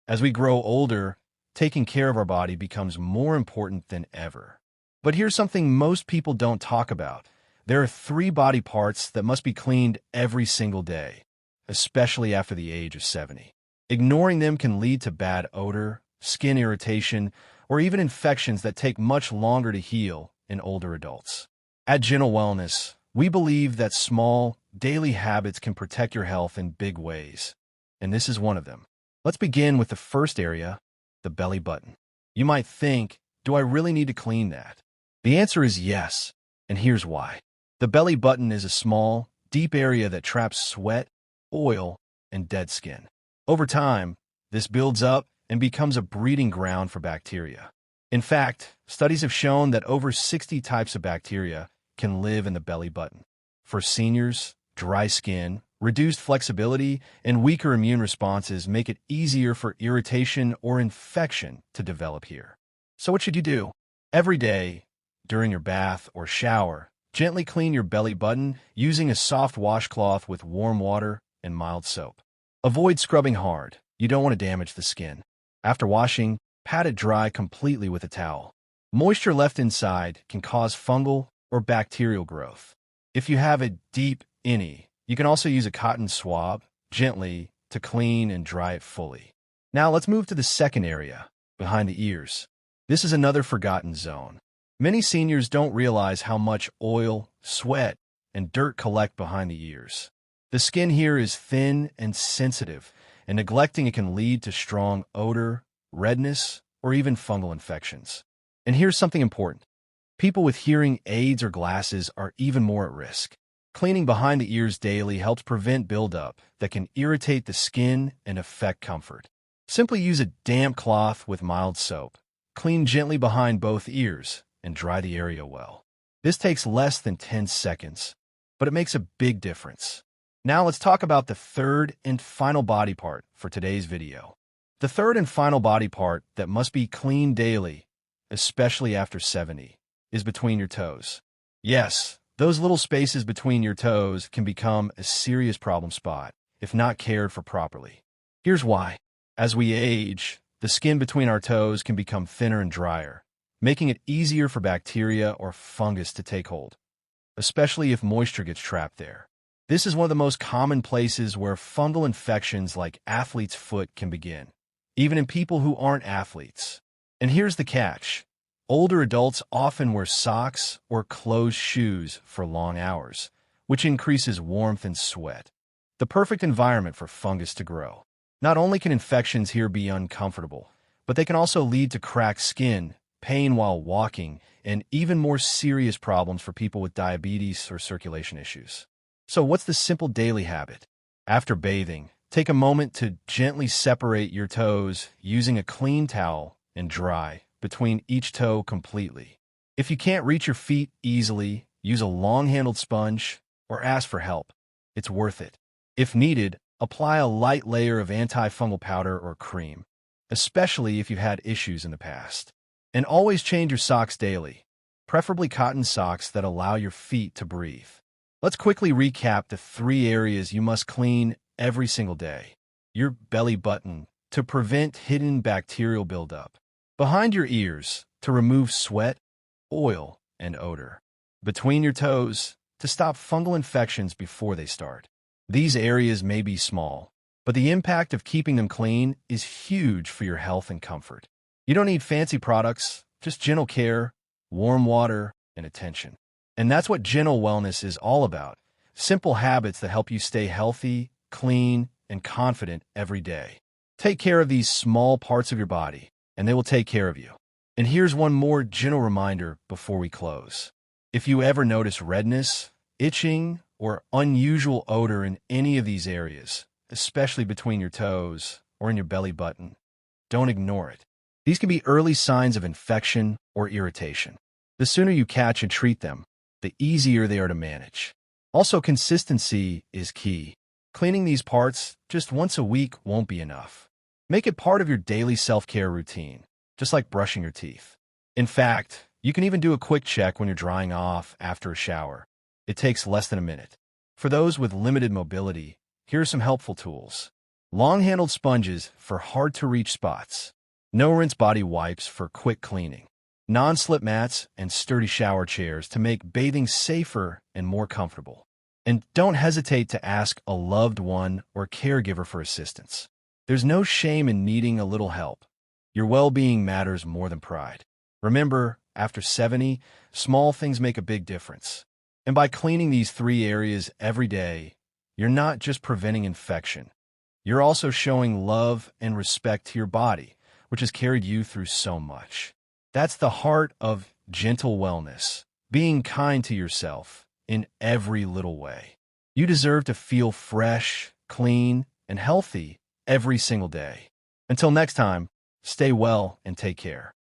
As we grow older, taking care of our body becomes more important than ever. But here's something most people don't talk about. There are 3 body parts that must be cleaned every single day, especially after the age of 70. Ignoring them can lead to bad odor, skin irritation, or even infections that take much longer to heal in older adults. At Gentle Wellness, we believe that small, daily habits can protect your health in big ways, and this is one of them. Let's begin with the first area, the belly button. You might think, do I really need to clean that? The answer is yes, and here's why. The belly button is a small, deep area that traps sweat, oil, and dead skin. Over time, this builds up and becomes a breeding ground for bacteria. In fact, studies have shown that over 60 types of bacteria can live in the belly button. For seniors, dry skin, reduced flexibility, and weaker immune responses make it easier for irritation or infection to develop here. So what should you do? Every day, during your bath or shower, gently clean your belly button using a soft washcloth with warm water and mild soap. Avoid scrubbing hard. You don't want to damage the skin. After washing, pat it dry completely with a towel. Moisture left inside can cause fungal or bacterial growth. If you have a deep innie, you can also use a cotton swab gently to clean and dry it fully. Now let's move to the second area, behind the ears. This is another forgotten zone. Many seniors don't realize how much oil, sweat, and dirt collect behind the ears. The skin here is thin and sensitive, and neglecting it can lead to strong odor, redness, or even fungal infections. And here's something important. People with hearing aids or glasses are even more at risk. Cleaning behind the ears daily helps prevent buildup that can irritate the skin and affect comfort. Simply use a damp cloth with mild soap. Clean gently behind both ears and dry the area well. This takes less than 10 seconds, but it makes a big difference. Now let's talk about the third and final body part for today's video. The third and final body part that must be cleaned daily, especially after 70, is between your toes. Yes, those little spaces between your toes can become a serious problem spot if not cared for properly. Here's why. As we age, the skin between our toes can become thinner and drier, making it easier for bacteria or fungus to take hold, especially if moisture gets trapped there. This is one of the most common places where fungal infections like athlete's foot can begin, even in people who aren't athletes. And here's the catch. Older adults often wear socks or closed shoes for long hours, which increases warmth and sweat. The perfect environment for fungus to grow. Not only can infections here be uncomfortable, but they can also lead to cracked skin, pain while walking, and even more serious problems for people with diabetes or circulation issues. So what's the simple daily habit? After bathing, take a moment to gently separate your toes using a clean towel and dry between each toe completely. If you can't reach your feet easily, use a long-handled sponge or ask for help. It's worth it. If needed, apply a light layer of antifungal powder or cream, especially if you've had issues in the past. And always change your socks daily, preferably cotton socks that allow your feet to breathe. Let's quickly recap the 3 areas you must clean every single day. Your belly button, to prevent hidden bacterial buildup. Behind your ears, to remove sweat, oil, and odor. Between your toes, to stop fungal infections before they start. These areas may be small, but the impact of keeping them clean is huge for your health and comfort. You don't need fancy products, just gentle care, warm water, and attention. And that's what Gentle Wellness is all about. Simple habits that help you stay healthy, clean, and confident every day. Take care of these small parts of your body, and they will take care of you. And here's one more gentle reminder before we close. If you ever notice redness, itching, or unusual odor in any of these areas, especially between your toes or in your belly button, don't ignore it. These can be early signs of infection or irritation. The sooner you catch and treat them, the easier they are to manage. Also, consistency is key. Cleaning these parts just once a week won't be enough. Make it part of your daily self-care routine, just like brushing your teeth. In fact, you can even do a quick check when you're drying off after a shower. It takes less than a minute. For those with limited mobility, here are some helpful tools. long-handled sponges for hard-to-reach spots, no-rinse body wipes for quick cleaning, non-slip mats and sturdy shower chairs to make bathing safer and more comfortable. And don't hesitate to ask a loved one or caregiver for assistance. There's no shame in needing a little help. Your well-being matters more than pride. Remember, after 70, small things make a big difference. And by cleaning these 3 areas every day, you're not just preventing infection. You're also showing love and respect to your body, which has carried you through so much. That's the heart of gentle wellness, being kind to yourself in every little way. You deserve to feel fresh, clean, and healthy every single day. Until next time, stay well and take care.